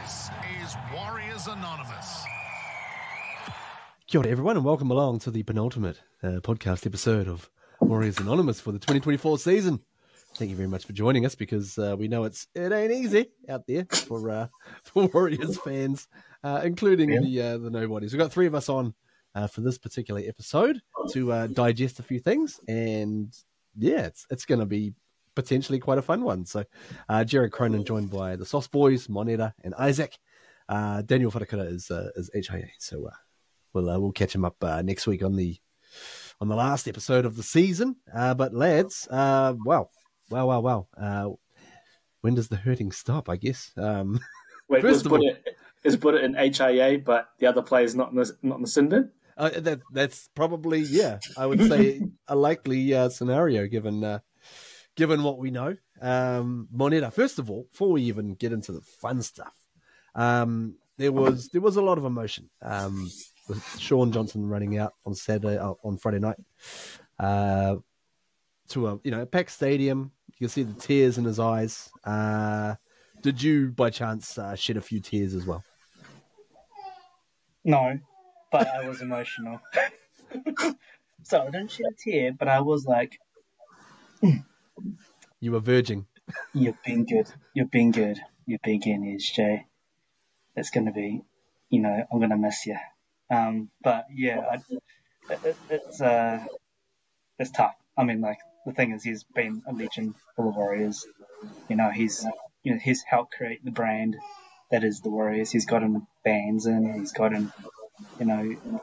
This is Warriors Anonymous. Kia ora everyone and welcome along to the penultimate podcast episode of Warriors Anonymous for the 2024 season. Thank you very much for joining us because we know it ain't easy out there for Warriors fans, including the nobodies. We've got three of us on for this particular episode to digest a few things, and yeah, it's going to be potentially quite a fun one. So Jared Cronin joined by the Sauce Boys, Moneta and Isaac. Daniel Wharakura is HIA, so we'll catch him up next week on the last episode of the season. But lads, wow. When does the hurting stop? I guess. Wait, let's put it in HIA, but the other player's not in the Sinden? That's probably, I would say a likely scenario given what we know. Moneta, first of all, before we even get into the fun stuff, there was a lot of emotion with Sean Johnson running out on Friday night to a packed stadium. You can see the tears in his eyes. Did you, by chance, shed a few tears as well? No, but I was emotional. So I didn't shed a tear, but I was like... You were verging. You've been good. You've been good. You're big in SJ. It's going to be, I'm going to miss you. But yeah, it's tough. I mean, like, the thing is, he's been a legend for the Warriors. He's helped create the brand that is the Warriors. He's gotten bands in. He's gotten,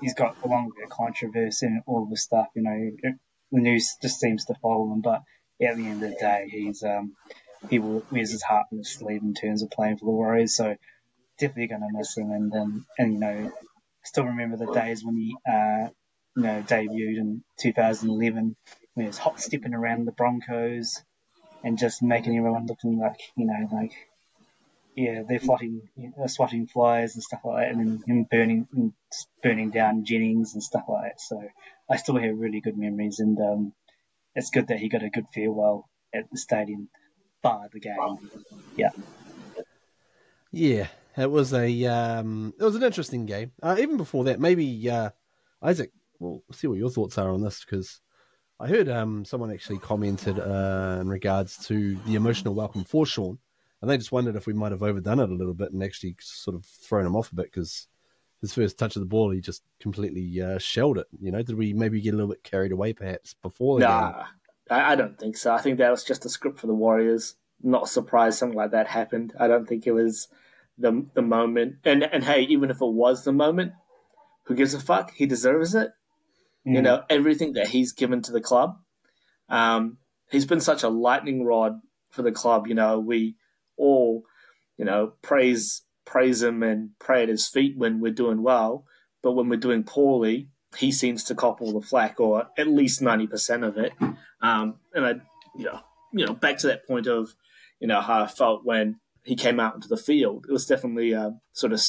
he's got along with the controversy and all of the stuff. The news just seems to follow him. But at the end of the day, he wears his heart on his sleeve in terms of playing for the Warriors. So definitely going to miss him. And still remember the days when he debuted in 2011. When he was hot stepping around the Broncos and just making everyone looking like, they're swatting flies and stuff like that, and then him burning down Jennings and stuff like that. So I still have really good memories, and it's good that he got a good farewell at the stadium, bar the game. Yeah. Yeah, it was an interesting game. Even before that, maybe Isaac, we'll see what your thoughts are on this, because I heard someone actually commented in regards to the emotional welcome for Sean, and they just wondered if we might have overdone it a little bit and actually sort of thrown him off a bit, because his first touch of the ball, he just completely shelled it. Did we maybe get a little bit carried away perhaps before the game? I don't think so. I think that was just a script for the Warriors. Not surprised something like that happened. I don't think it was the moment. And hey, even if it was the moment, who gives a fuck? He deserves it. Everything that he's given to the club. He's been such a lightning rod for the club. We all, praise him and pray at his feet when we're doing well. But when we're doing poorly, he seems to cop all the flack, or at least 90% of it. And back to that point of, how I felt when he came out into the field. It was definitely a sort of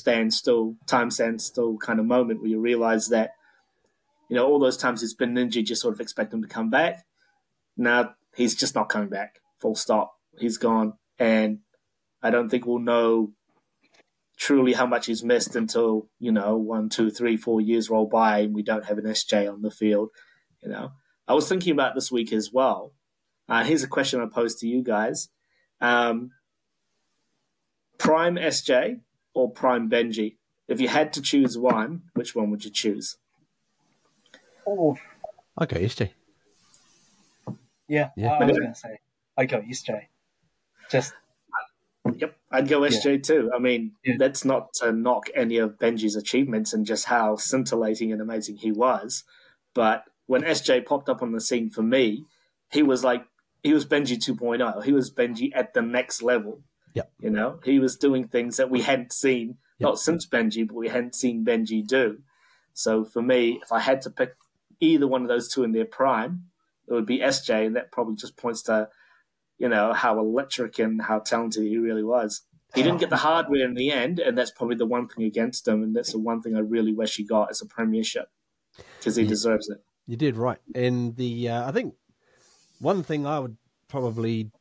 time standstill kind of moment where you realize that, all those times he's been injured, you sort of expect him to come back. Now, he's just not coming back. Full stop. He's gone. And I don't think we'll know truly how much he's missed until, 1, 2, 3, 4 years roll by and we don't have an SJ on the field. I was thinking about this week as well. Here's a question I posed to you guys. Prime SJ or Prime Benji? If you had to choose one, which one would you choose? Oh. Okay, SJ. Yeah. I was going to say, I'd go SJ. Yep, I'd go SJ too. I mean, that's not to knock any of Benji's achievements and just how scintillating and amazing he was. But when SJ popped up on the scene for me, he was Benji 2.0. He was Benji at the next level. Yep. He was doing things that we hadn't seen, not since Benji, but we hadn't seen Benji do. So for me, if I had to pick either one of those two in their prime, it would be SJ, and that probably just points to, how electric and how talented he really was. He didn't get the hardware in the end, and that's probably the one thing against him, and that's the one thing I really wish he got as a premiership, because he deserves it. You did right. And I think one thing I would probably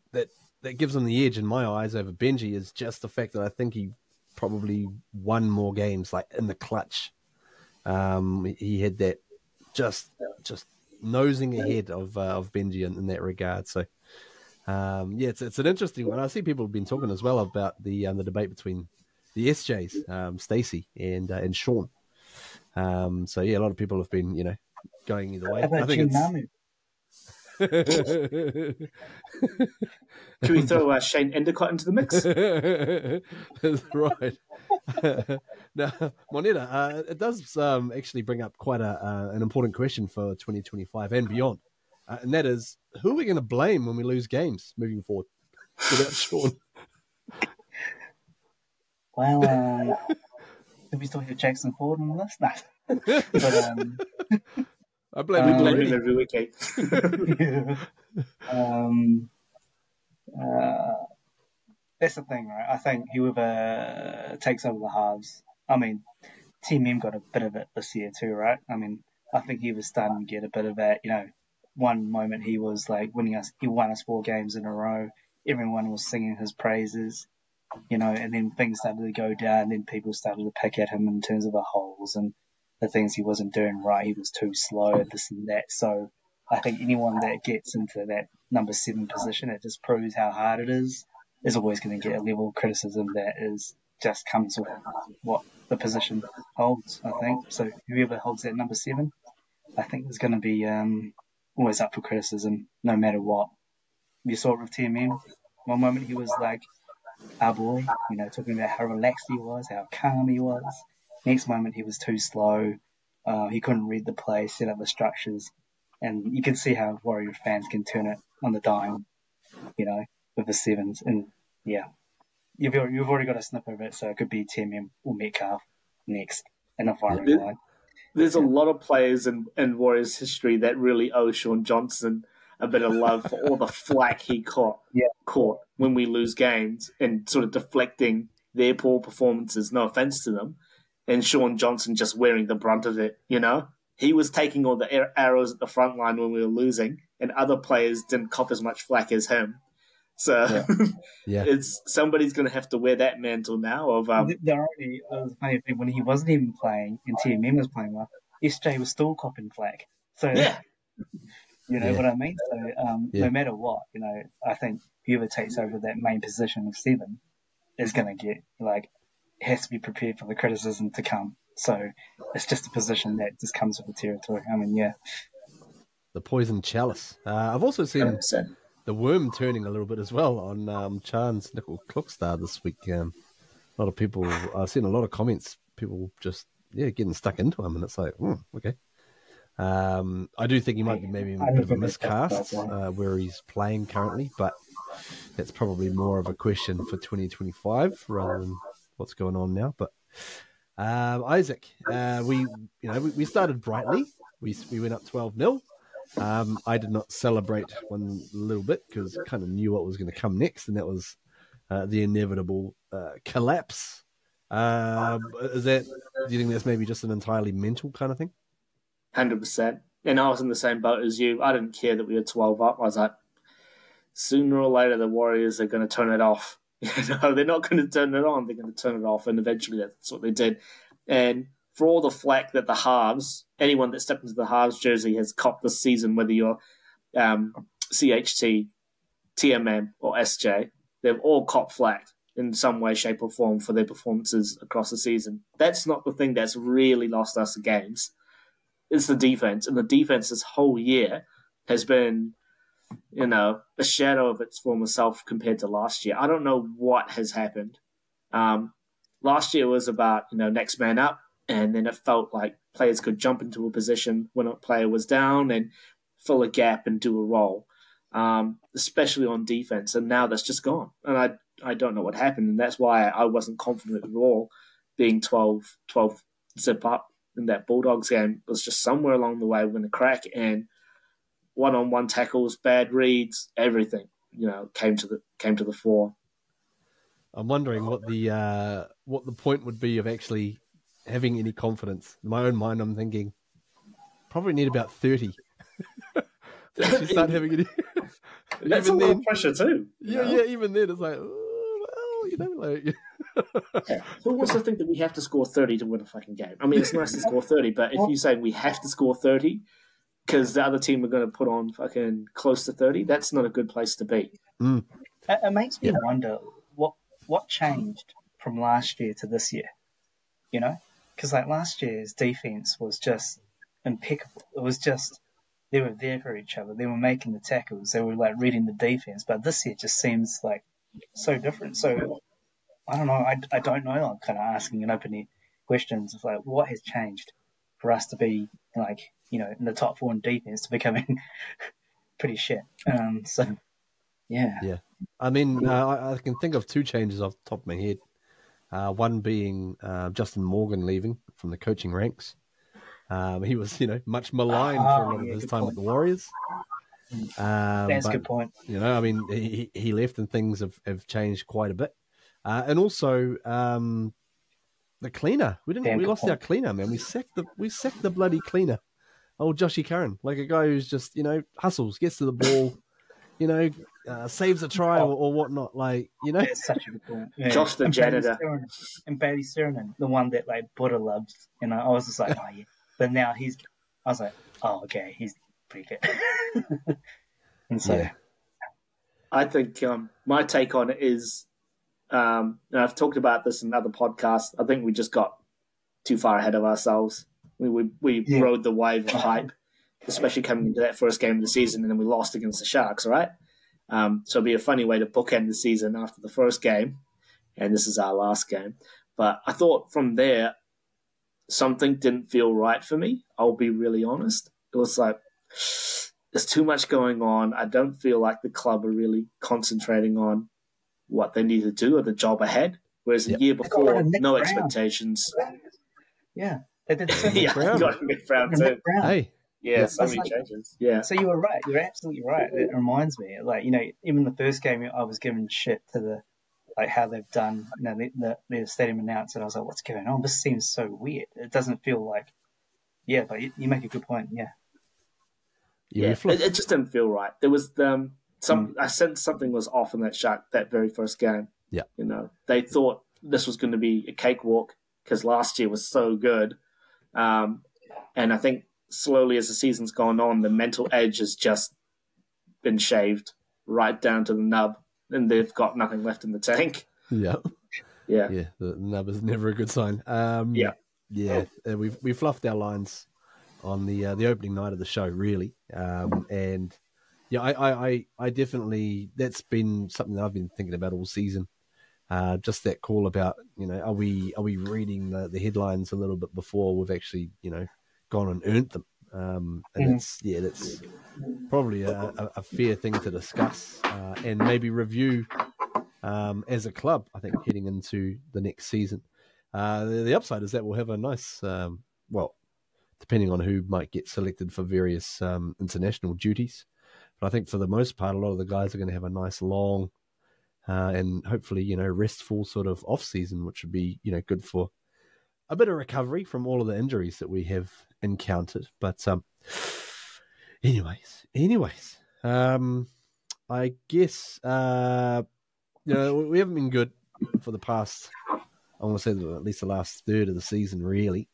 that gives him the edge in my eyes over Benji is just the fact that I think he probably won more games like in the clutch. He had that just nosing ahead of Benji in that regard. So it's an interesting one. I see people have been talking as well about the debate between the SJs, Stacey and Sean. So a lot of people have been going either way. How about Namu? Can we throw Shane Endicott into the mix? That's right. Now, Moneta, it does actually bring up quite an important question for 2025 and beyond. And that is, who are we going to blame when we lose games moving forward without Sean? Well, did we still have Jackson Ford on the list? No. But, I blame him already. Every week. That's the thing, right? I think whoever takes over the halves, I mean, Team M got a bit of it this year too, right? I mean, I think he was starting to get a bit of that, one moment he was like he won us 4 games in a row. Everyone was singing his praises, and then things started to go down, then people started to pick at him in terms of the holes and the things he wasn't doing right. He was too slow, this and that. So I think anyone that gets into that number 7 position, it just proves how hard it is always going to get a level of criticism that just comes with what the position holds, I think. So whoever holds that number 7, I think is going to be always up for criticism, no matter what. You saw it with TMM. One moment he was like our boy, talking about how relaxed he was, how calm he was. Next moment he was too slow. He couldn't read the play, set up the structures. And you can see how Warrior fans can turn it on the dime, with the 7s. And you've already got a snip of it, so it could be TMM or Metcalf next in the firing line. There's a lot of players in Warriors history that really owe Sean Johnson a bit of love for all the flack he caught when we lose games and sort of deflecting their poor performances, no offense to them, and Sean Johnson just wearing the brunt of it, He was taking all the arrows at the front line when we were losing, and other players didn't cop as much flack as him. So it's somebody's going to have to wear that mantle now. Of it was a funny thing when he wasn't even playing and TMM was playing well. SJ was still copping flack. So you know what I mean. So no matter what, I think whoever takes over that main position of 7 is going to get has to be prepared for the criticism to come. So it's just a position that just comes with the territory. I mean, the poison chalice. I've also seen 100%. the worm turning a little bit as well on Chan's Nickel Clookstar this week. A lot of people, I've seen a lot of comments, people just getting stuck into him, and it's like, okay. I do think he might be maybe a bit of a miscast where he's playing currently, but that's probably more of a question for 2025 rather than what's going on now. But Isaac, we started brightly. We went up 12-0. I did not celebrate one little bit because I kind of knew what was going to come next, and that was the inevitable collapse. Do you think that's maybe just an entirely mental kind of thing? 100%. And I was in the same boat as you. I didn't care that we were 12 up. I was like, sooner or later the Warriors are going to turn it off. They're not going to turn it on. They're going to turn it off, and eventually that's what they did. And for all the flack that the halves, anyone that stepped into the halves jersey has copped this season, whether you're CHT, TMM, or SJ, they've all copped flack in some way, shape, or form for their performances across the season. That's not the thing that's really lost us the games. It's the defense, and the defense this whole year has been, a shadow of its former self compared to last year. I don't know what has happened. Last year was about, next man up, and then it felt like players could jump into a position when a player was down and fill a gap and do a role, especially on defense. And now that's just gone. And I don't know what happened, and that's why I wasn't confident at all being 12 zip up in that Bulldogs game. It was just somewhere along the way we're going to crack, and one-on-one tackles, bad reads, everything, came to the fore. I'm wondering what the point would be of actually having any confidence. In my own mind, I'm thinking probably need about 30 to actually start having any. That's a lot of pressure too. Yeah. Even then, it's like, You know, like Yeah. Who wants to think that we have to score 30 to win a fucking game? I mean, it's nice to score 30, but if you say we have to score 30 because the other team are going to put on fucking close to 30, that's not a good place to be. It makes me wonder what changed from last year to this year, you know? Because like last year's defense was just impeccable. It was just, they were there for each other. They were making the tackles. They were like reading the defense. But this year just seems like so different. So I don't know. I don't know. I'm kind of asking an open questions of like, what has changed for us to be like, you know, in the top 4 in defense to becoming pretty shit. So, yeah. Yeah. I mean, I can think of 2 changes off the top of my head. One being Justin Morgan leaving from the coaching ranks. He was, you know, much maligned for a lot of his time with the Warriors. That's a good point. You know, I mean, he left and things have changed quite a bit. And also the cleaner. We lost our cleaner, man. We sacked the bloody cleaner. Old Joshy Curran, like a guy who's just, you know, hustles, gets to the ball, you know, saves a try or whatnot. Like, you know, that's such a good point. Yeah. Josh the janitor and Bailey Sirenen, the one that like Buddha loves. You know, I was just like, oh yeah. But now I was like, oh okay, he's pretty good. And so, yeah. I think my take on it is, and I've talked about this in other podcasts. I think we just got too far ahead of ourselves. We rode the wave of hype, especially coming into that first game of the season, and then we lost against the Sharks, right? So it'd be a funny way to bookend the season after the first game, and this is our last game. But I thought from there, something didn't feel right for me. I'll be really honest. It was like, there's too much going on. I don't feel like the club are really concentrating on what they need to do or the job ahead. Whereas the year before, no expectations. Yeah. They did so yeah, got Nick Brown too. Hey. Yeah, so many changes. Yeah. So you were right. You're absolutely right. It reminds me, like, you know, even the first game, I was giving shit to the, like, how they've done, you know, the stadium announce, and I was like, what's going on? This seems so weird. It doesn't feel like, yeah, but you make a good point. Yeah. Yeah, it just didn't feel right. There was I sensed something was off in that very first game. Yeah. You know, they thought this was going to be a cakewalk because last year was so good. And I think slowly as the season's gone on, the mental edge has just been shaved right down to the nub, and they've got nothing left in the tank. Yeah. Yeah. Yeah, the nub is never a good sign. Yeah. We fluffed our lines on the opening night of the show, really. And yeah, I definitely, that's been something that I've been thinking about all season. Just that call about, you know, are we reading the headlines a little bit before we've actually, you know, gone and earned them? And that's probably a fair thing to discuss and maybe review as a club, I think, heading into the next season. The upside is that we'll have a nice, depending on who might get selected for various international duties. But I think for the most part, a lot of the guys are going to have a nice long and hopefully, you know, restful sort of off season, which would be, you know, good for a bit of recovery from all of the injuries that we have encountered. But anyways, I guess, you know, we haven't been good for the past, I want to say at least the last third of the season, really.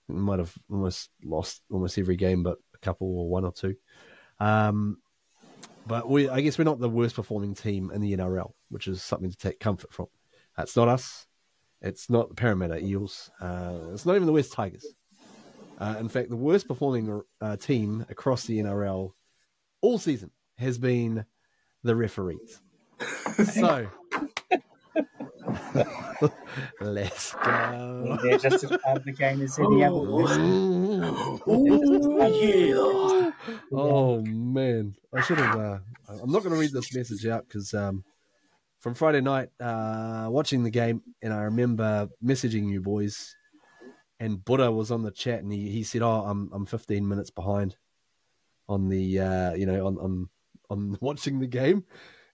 We might have almost lost almost every game, but a couple or one or two. But I guess we're not the worst performing team in the NRL, which is something to take comfort from. It's not us. It's not the Parramatta Eels. It's not even the West Tigers. In fact, the worst performing team across the NRL all season has been the referees. So, let's go. They're just as part of the game as any other. Yeah. Oh, man. I should have... I'm not going to read this message out because from Friday night, watching the game, and I remember messaging you boys, and Buddha was on the chat, and he said, I'm 15 minutes behind on the, on watching the game.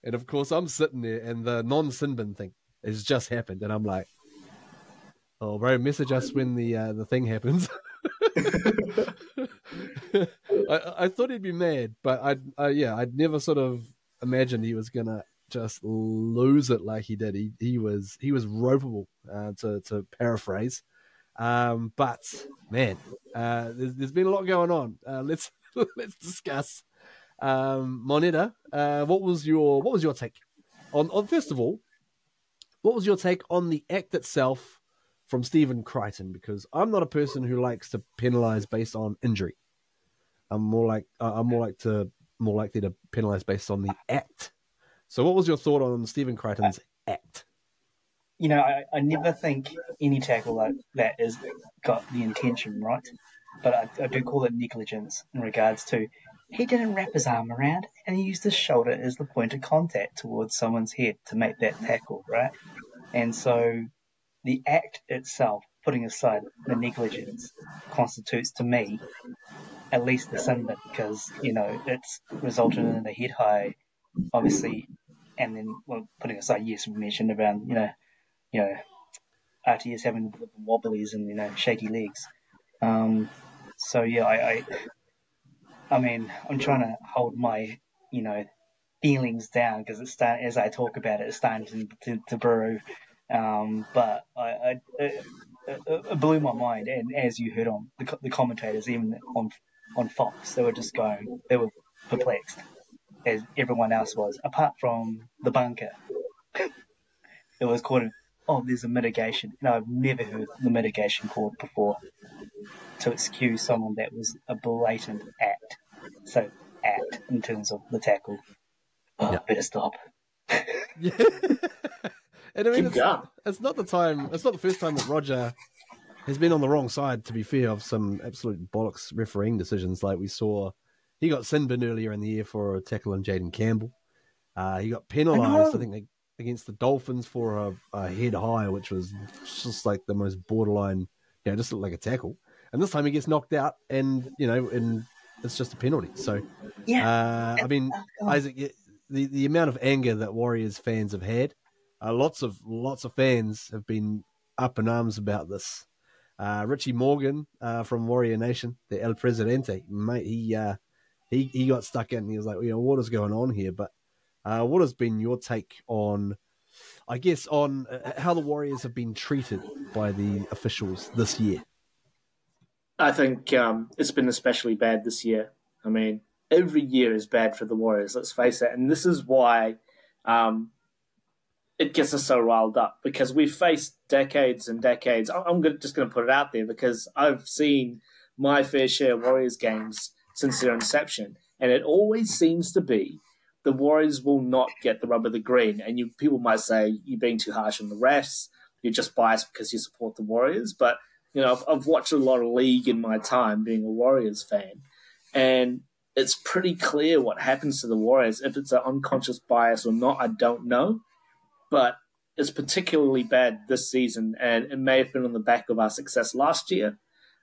And, of course, I'm sitting there, and the non-sin bin thing has just happened, and I'm like, oh, bro, message us when the thing happens. I thought he'd be mad, but I'd never sort of imagined he was gonna just lose it like he did. He was ropeable, to paraphrase. But man, there's been a lot going on. Let's discuss. Moneta, what was your take on first of all? What was your take on the act itself from Stephen Crichton? Because I'm not a person who likes to penalise based on injury. I'm more likely to penalise based on the act. So, what was your thought on Stephen Crichton's act? I never think any tackle like that has got the intention right, but I do call it negligence in regards to he didn't wrap his arm around and he used his shoulder as the point of contact towards someone's head to make that tackle, right? And so the act itself, putting aside the negligence, constitutes to me at least the sin bit because, it's resulted in a head high, obviously, and then, putting aside, yes, we mentioned about, RTS having the wobblies and, shaky legs. So, yeah, I mean, I'm trying to hold my, feelings down because as I talk about it, it's starting to brew. But it blew my mind, and as you heard on the commentators, even on Fox, they were perplexed, as everyone else was, apart from the bunker. It was called, there's a mitigation. I've never heard the mitigation called before to excuse someone that was a blatant act. So act in terms of the tackle. Better stop. Yeah. And I mean, it's not the first time that Roger has been on the wrong side, to be fair, of some absolute bollocks refereeing decisions. Like we saw, he got sin bin earlier in the year for a tackle on Jaden Campbell. He got penalised, I think, against the Dolphins for a head high, which was just like the most borderline, just looked like a tackle. And this time he gets knocked out, and it's just a penalty. So, I mean, Isaac, the amount of anger that Warriors fans have had, lots of fans have been up in arms about this. Richie Morgan from Warrior Nation, the El Presidente, mate, he got stuck in. And he was like, what is going on here? But what has been your take on, I guess, on how the Warriors have been treated by the officials this year? I think it's been especially bad this year. I mean, every year is bad for the Warriors, let's face it. And this is why it gets us so riled up, because we've faced decades and decades. I'm just going to put it out there because I've seen my fair share of Warriors games since their inception. And it always seems to be the Warriors will not get the rub of the green. And people might say you're being too harsh on the refs. You're just biased because you support the Warriors. But I've watched a lot of league in my time being a Warriors fan, and it's pretty clear what happens to the Warriors. If it's an unconscious bias or not, I don't know, but it's particularly bad this season, and it may have been on the back of our success last year,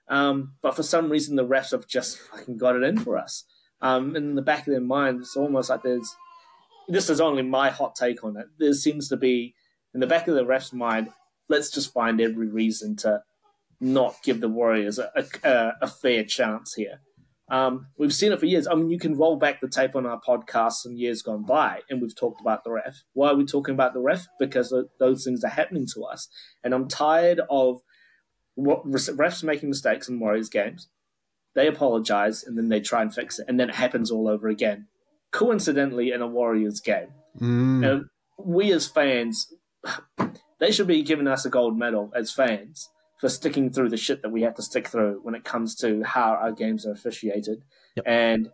but for some reason the refs have just fucking got it in for us. And in the back of their mind, it's almost like this is only my hot take on it, there seems to be, in the back of the refs' mind, let's just find every reason to not give the Warriors a fair chance here. We've seen it for years. I mean, you can roll back the tape on our podcasts from years gone by, and we've talked about the ref. Why are we talking about the ref? Because those things are happening to us. And I'm tired of refs making mistakes in Warriors games. They apologize, and then they try and fix it, and then it happens all over again. Coincidentally, in a Warriors game. And we as fans, they should be giving us a gold medal as fans for sticking through the shit that we have to stick through when it comes to how our games are officiated. Yep. And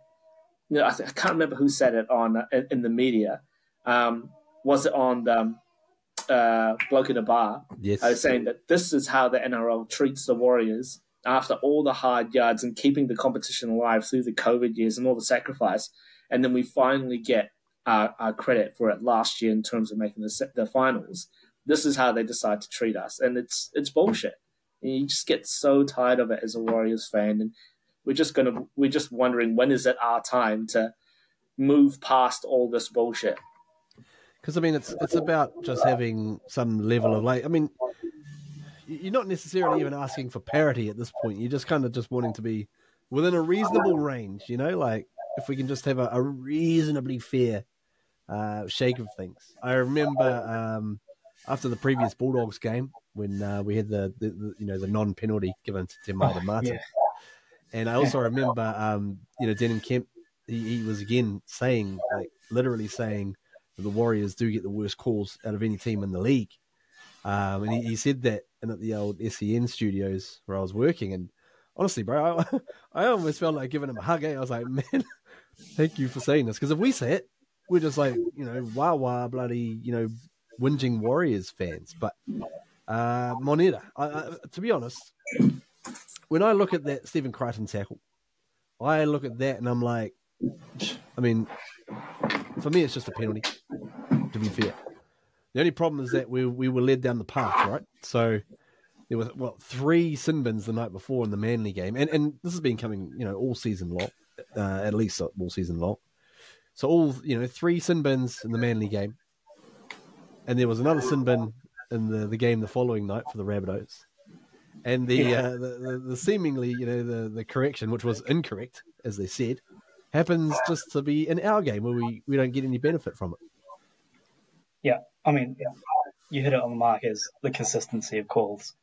I can't remember who said it on in the media. Was it on the Bloke at a Bar? Yes. I was saying that this is how the NRL treats the Warriors after all the hard yards and keeping the competition alive through the COVID years and all the sacrifice. And then we finally get our credit for it last year in terms of making the finals. This is how they decide to treat us. And it's bullshit. You just get so tired of it as a Warriors fan, and we're just wondering, when is it our time to move past all this bullshit? Because I mean, it's about just having some level of you're not necessarily even asking for parity at this point. You're just kind of just wanting to be within a reasonable range, like if we can just have a reasonably fair shake of things. I remember after the previous Bulldogs game when we had the non-penalty given to Te Maire Martin. Yeah. And I also remember, Denon Kemp, he was again saying, like, literally saying that the Warriors do get the worst calls out of any team in the league. And he said that in at the old SEN studios where I was working. And honestly, bro, I almost felt like giving him a hug. I was like, man, thank you for saying this. Because if we say it, we're just like, wah, bloody, whinging Warriors fans. But Moneta, to be honest, when I look at that Stephen Crichton tackle, I look at that and I'm like, I mean, for me, it's just a penalty, to be fair. The only problem is that we were led down the path, right? So there were, 3 sin bins the night before in the Manly game. And this has been coming, all season long, at least all season long. So all, 3 sin bins in the Manly game. And there was another sin bin in the game the following night for the Rabbitohs. And the seemingly, the correction, which was incorrect, as they said, happens just to be in our game where we don't get any benefit from it. Yeah, I mean, you hit it on the mark as the consistency of calls,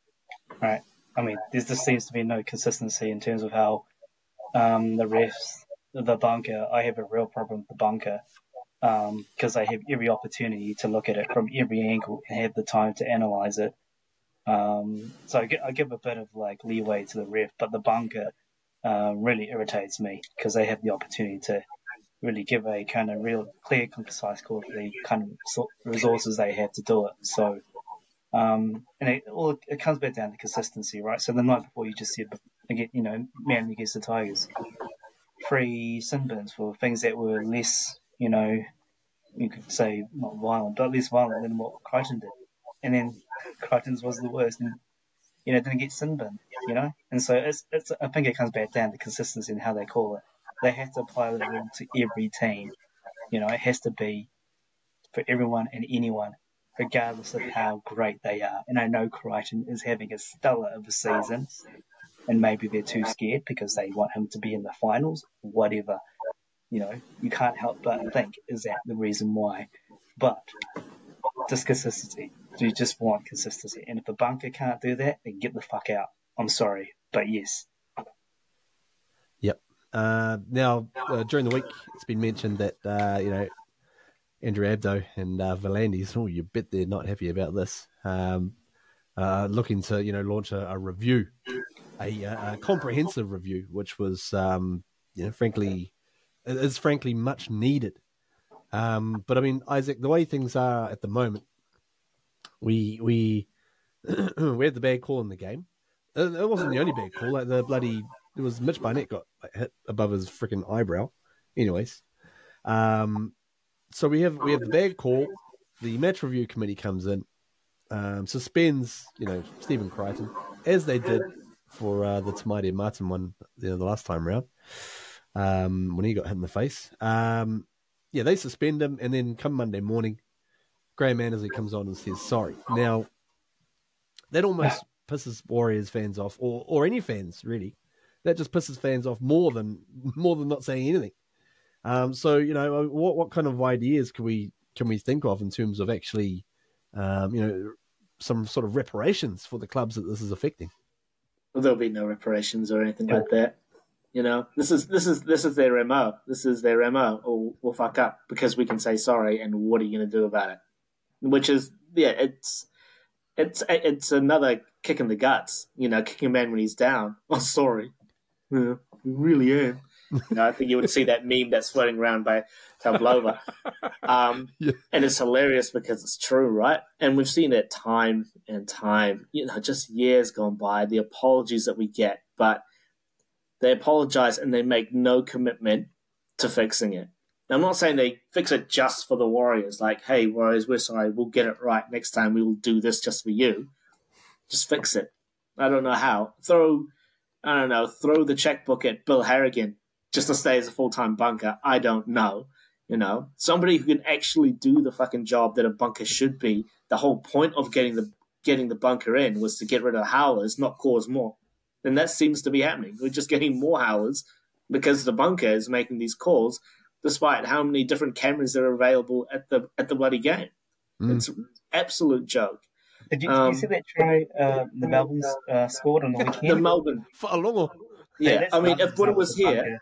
right? I mean, there just seems to be no consistency in terms of how the refs, the bunker, I have a real problem with the bunker because they have every opportunity to look at it from every angle and have the time to analyse it. So I give a bit of like leeway to the ref, but the bunker really irritates me because they have the opportunity to really give a kind of real clear, concise call for the kind of resources they have to do it. So, and it comes back down to consistency, right? So the night before you just said, Manly against the Tigers, 3 sin bins for things that were less, you could say not violent, but less violent than what Crichton did. And then Crichton's was the worst and, didn't get sin bin, And so I think it comes back down to consistency in how they call it. They have to apply the rule to every team. It has to be for everyone and anyone, regardless of how great they are. And I know Crichton is having a stellar of a season, and maybe they're too scared because they want him to be in the finals, whatever. You can't help but think, is that the reason why? But just consistency. You just want consistency. And if the bunker can't do that, then get the fuck out. I'm sorry, but yes. Yep. Now, during the week, it's been mentioned that, Andrew Abdo and Volandis, you bet they're not happy about this, looking to, launch a review, a comprehensive review, which was, frankly much needed. But I mean, Isaac, the way things are at the moment, we we had the bad call in the game. It wasn't the only bad call. Like it was Mitch Barnett got hit above his freaking eyebrow. Anyways, so we have the bad call. The match review committee comes in, suspends Stephen Crichton as they did for the Te Maire Martin one the last time round when he got hit in the face. They suspend him, and then come Monday morning, Graham Annesley comes on and says sorry. Now, that almost pisses Warriors fans off, or any fans really. That just pisses fans off more than not saying anything. So what kind of ideas can we think of in terms of actually, some sort of reparations for the clubs that this is affecting? Well, there'll be no reparations or anything like that. This is their MO. This is their MO. Or we'll fuck up because we can say sorry, and what are you going to do about it? Which is, it's another kick in the guts. Kicking a man when he's down. Oh, sorry. Yeah, you really am. I think you would see that meme that's floating around by Pavlova. And it's hilarious because it's true, right? And we've seen it time and time, just years gone by, the apologies that we get, but they apologize and they make no commitment to fixing it. Now, I'm not saying they fix it just for the Warriors, like, hey, Warriors, we're sorry, we'll get it right. Next time we will do this just for you. Just fix it. I don't know how. Throw the checkbook at Bill Harrigan just to stay as a full-time bunker. I don't know. Somebody who can actually do the fucking job that a bunker should be. The whole point of getting the bunker in was to get rid of howlers, not cause more. And that seems to be happening. We're just getting more howlers because the bunker is making these calls despite how many different cameras are available at the bloody game. It's an absolute joke. Did you see that try the Melbourne scored on the weekend? The Melbourne. Yeah, I mean, if Buddha was here,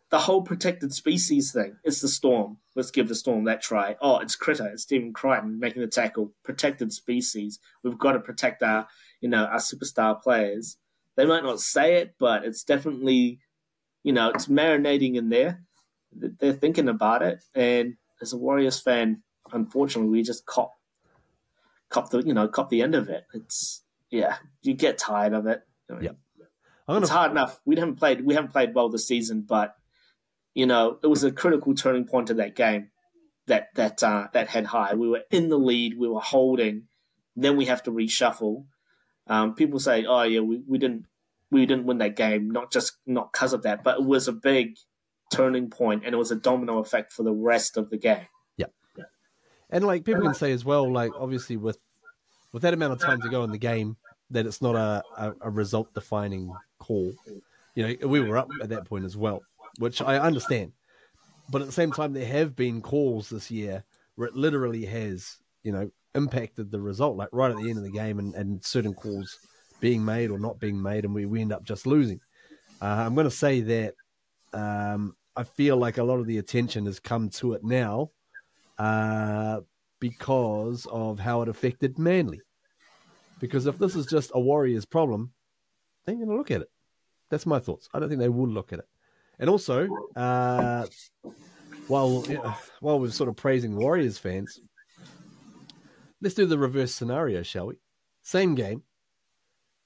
the whole protected species thing, it's the Storm. Let's give the Storm that try. Oh, it's Critter, it's Stephen Crichton making the tackle. Protected species. We've got to protect our superstar players. They might not say it, but it's definitely, it's marinating in there. They're thinking about it, and as a Warriors fan, unfortunately, we just cop the end of it. You get tired of it. I mean, it's hard enough. We haven't played well this season, but it was a critical turning point of that game. That head high. We were in the lead. We were holding. Then we have to reshuffle. People say, "Oh yeah, we didn't win that game, not because of that, but it was a big turning point, and it was a domino effect for the rest of the game." Yeah. And like people can say as well, like obviously with that amount of time to go in the game, that it's not a result defining call. We were up at that point as well, which I understand. But at the same time, there have been calls this year where it literally has, impacted the result, like right at the end of the game, and certain calls being made or not being made, and we end up just losing. I'm going to say that I feel like a lot of the attention has come to it now because of how it affected Manly. Because if this is just a Warriors problem, they're going to look at it. That's my thoughts. I don't think they will look at it. And also, while we're sort of praising Warriors fans, let's do the reverse scenario, shall we? Same game,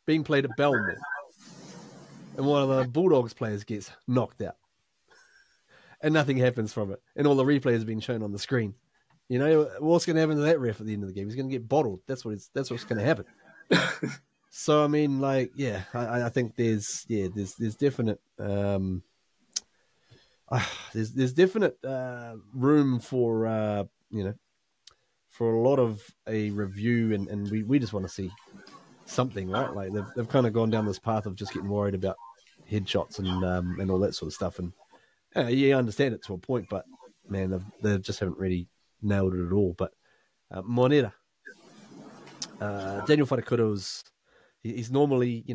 being played at Belmore, and one of the Bulldogs players gets knocked out, and nothing happens from it, and all the replays are being shown on the screen. What's going to happen to that ref at the end of the game? He's going to get bottled. That's what's going to happen. So I mean, like, yeah, I think there's definite there's definite room for for a lot of a review, and we just want to see something, right? Like they've kind of gone down this path of just getting worried about headshots and all that sort of stuff, and you understand it to a point, but man, they just haven't really nailed it at all. But Monera, Daniel Whakakuro's, he's normally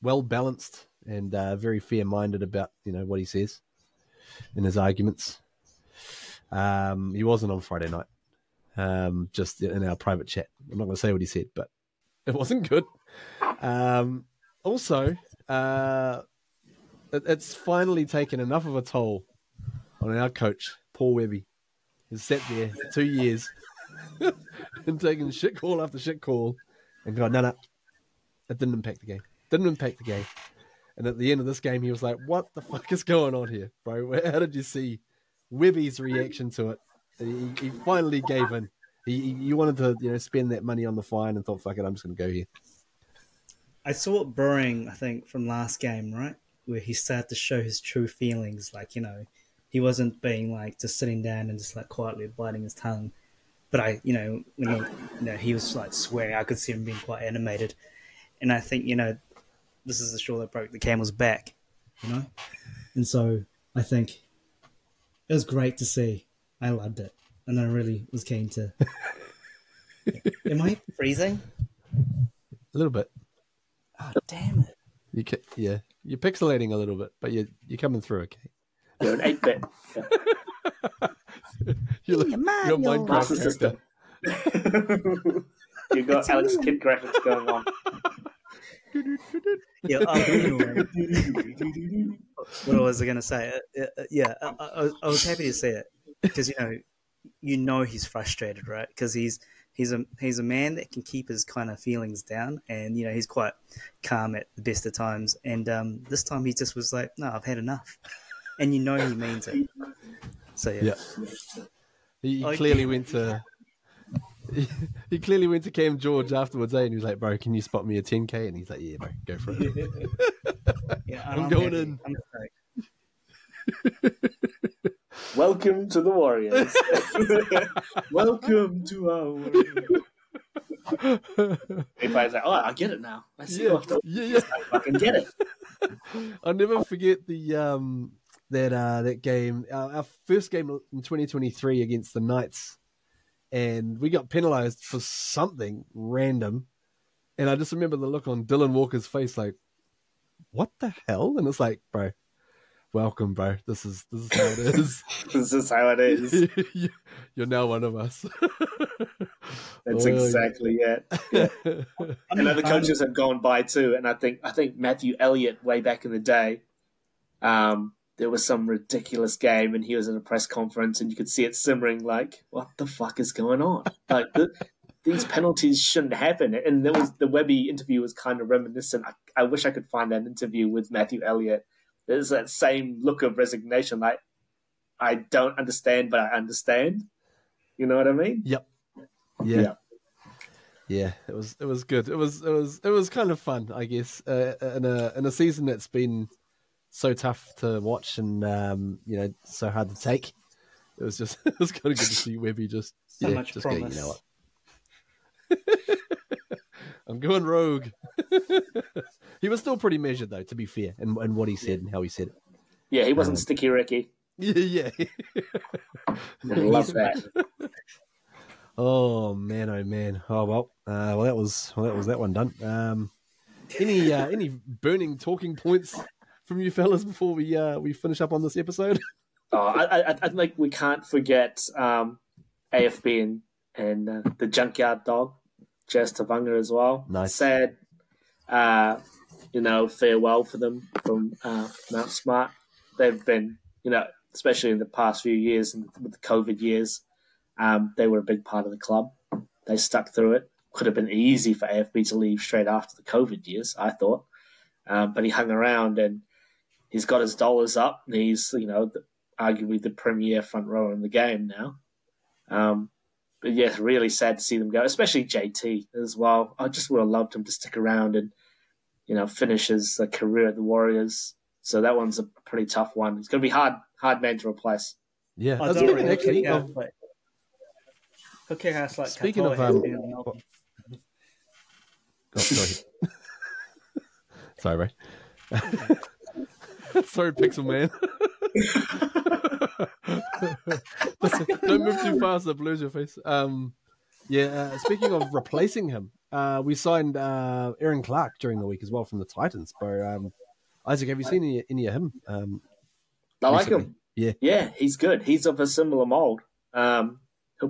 well balanced and very fair minded about what he says in his arguments. He wasn't on Friday night, just in our private chat. I'm not going to say what he said, but it wasn't good. Also, it's finally taken enough of a toll on our coach, Paul Webby. He's sat there 2 years and taken shit call after shit call and gone, no, it didn't impact the game. Didn't impact the game. And at the end of this game, he was like, what the fuck is going on here, bro? How did you see Webby's reaction to it? He finally gave in. He wanted to spend that money on the fine and thought, fuck it, I'm just going to go here. I saw it brewing, I think, from last game, right? Where he started to show his true feelings. Like, he wasn't being like just sitting down and just like quietly biting his tongue. But when he was like swearing, I could see him being quite animated. And I think, this is the straw that broke the camel's back, And so I think it was great to see. I loved it. And I really was keen to... Am I freezing? A little bit. Oh, damn it. You're pixelating a little bit, but you're coming through okay. You're an 8-bit. You're Minecraft system. You got Alex Kidd graphics going on. Yeah. Anyway. What was I going to say? I was happy to see it because he's frustrated, right? Because he's a man that can keep his kind of feelings down, and he's quite calm at the best of times. And this time he just was like, "No, I've had enough," and he means it. So yeah. He clearly went to. He clearly went to Cam George afterwards, and he was like, "Bro, can you spot me a 10K?" And he's like, "Yeah, bro, go for it." I'm going in. Welcome to the Warriors. Welcome to our Warriors. Everybody's like, "Oh, I get it now. I see what I fucking get it." I'll never forget the that game, our first game in 2023 against the Knights, and we got penalised for something random. And I just remember the look on Dylan Walker's face, like, what the hell? And it's like, bro, welcome, bro. This is how it is. This is how it is. You're now one of us. That's exactly it. Yeah. And other coaches have gone by too. And I think Matthew Elliott, way back in the day, there was some ridiculous game, and he was at a press conference, and you could see it simmering. Like, what the fuck is going on? Like, these penalties shouldn't happen. And there was the Webby interview was kind of reminiscent. I wish I could find that interview with Matthew Elliott. There's that same look of resignation, like, I don't understand, but I understand. You know what I mean? Yep. Yeah. It was good. It was kind of fun, I guess, in a season that's been so tough to watch and so hard to take. It was kind of good to see Webby just much just promise. go, you know what? I'm going rogue. He was still pretty measured, though, to be fair, and what he said and how he said it. Yeah, he wasn't Sticky Ricky. Yeah. I love that. Oh man. Oh well. That was that one done. Any burning talking points from you fellas before we finish up on this episode? I think we can't forget AFB and the Junkyard Dog, Jazz Tavanga as well. Nice. Sad, farewell for them from Mount Smart. They've been, especially in the past few years and with the COVID years, they were a big part of the club. They stuck through it. Could have been easy for AFB to leave straight after the COVID years, I thought. But he hung around and he's got his dollars up, and he's, arguably the premier front rower in the game now. But yeah, really sad to see them go, especially JT as well. I just would have loved him to stick around and, finish his career at the Warriors. So that one's a pretty tough one. It's going to be hard man to replace. Yeah, I don't really actually. Cookie House, like, speaking of sorry. Sorry, Ray. Sorry, Pixel Man. Listen, don't move too fast, that blows your face. Speaking of replacing him, we signed Aaron Clark during the week as well from the Titans. But Isaac, have you seen any of him? I like him. Yeah, he's good. He's of a similar mold. He'll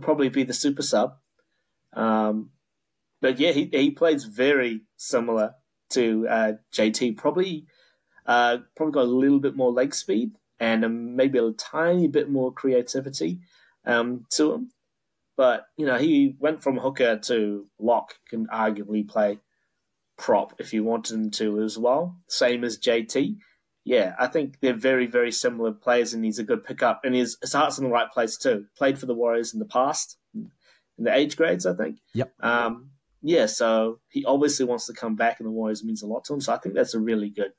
probably be the super sub. But yeah, he plays very similar to JT. Probably got a little bit more leg speed and maybe a tiny bit more creativity to him. But, he went from hooker to lock, can arguably play prop if you wanted him to as well. Same as JT. Yeah, I think they're very, very similar players, and he's a good pickup. And his heart's in the right place too. Played for the Warriors in the past, in the age grades, I think. Yep. So he obviously wants to come back, and the Warriors means a lot to him. So I think that's a really good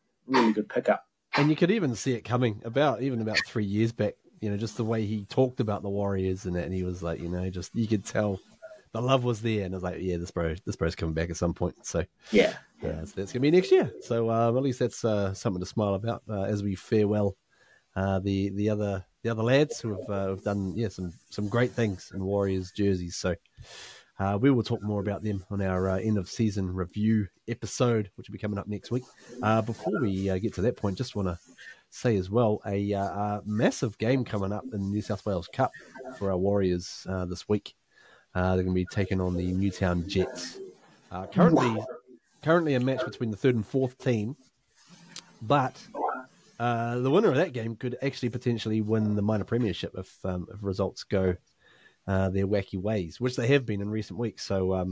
pickup. And you could even see it coming about 3 years back. Just the way he talked about the Warriors and he was like, just you could tell the love was there, and I was like, yeah, this bro's coming back at some point. So yeah. So that's gonna be next year. So at least that's something to smile about as we farewell the other lads who have done some great things in Warriors jerseys. So we will talk more about them on our end of season review episode, which will be coming up next week. Before we get to that point, just want to say as well a massive game coming up in the New South Wales Cup for our Warriors this week. They're going to be taking on the Newtown Jets. Currently a match between the third and fourth team, but the winner of that game could actually potentially win the minor premiership if results go their wacky ways, which they have been in recent weeks. So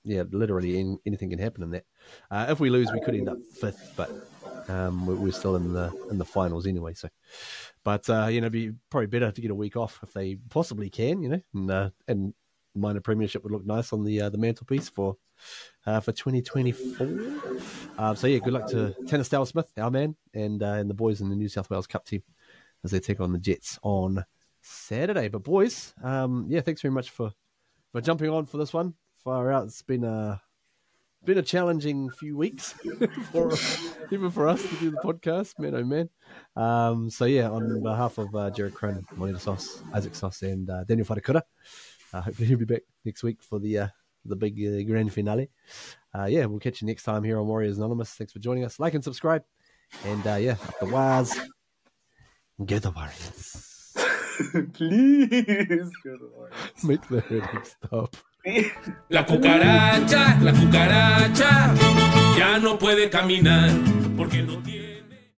literally anything can happen in that. If we lose, we could end up fifth, but we're still in the finals anyway. So, but it'd be probably better to get a week off if they possibly can. And minor premiership would look nice on the mantelpiece for 2024. So good luck to Tanner Stowell-Smith, our man, and the boys in the New South Wales Cup team as they take on the Jets on Saturday. But boys, thanks very much for jumping on for this one. Far out, it's been been a challenging few weeks even for us to do the podcast, man, oh man. So yeah, on behalf of Jared Crone, Monita Sauce, Isaac Sauce, and Daniel Wharekura, hopefully he'll be back next week for the big grand finale. Yeah, we'll catch you next time here on Warriors Anonymous. Thanks for joining us. Like and subscribe. And yeah, up the wires. Go the Warriors. Please go the Warriors. Make the hurting stop. La cucaracha ya no puede caminar porque no tiene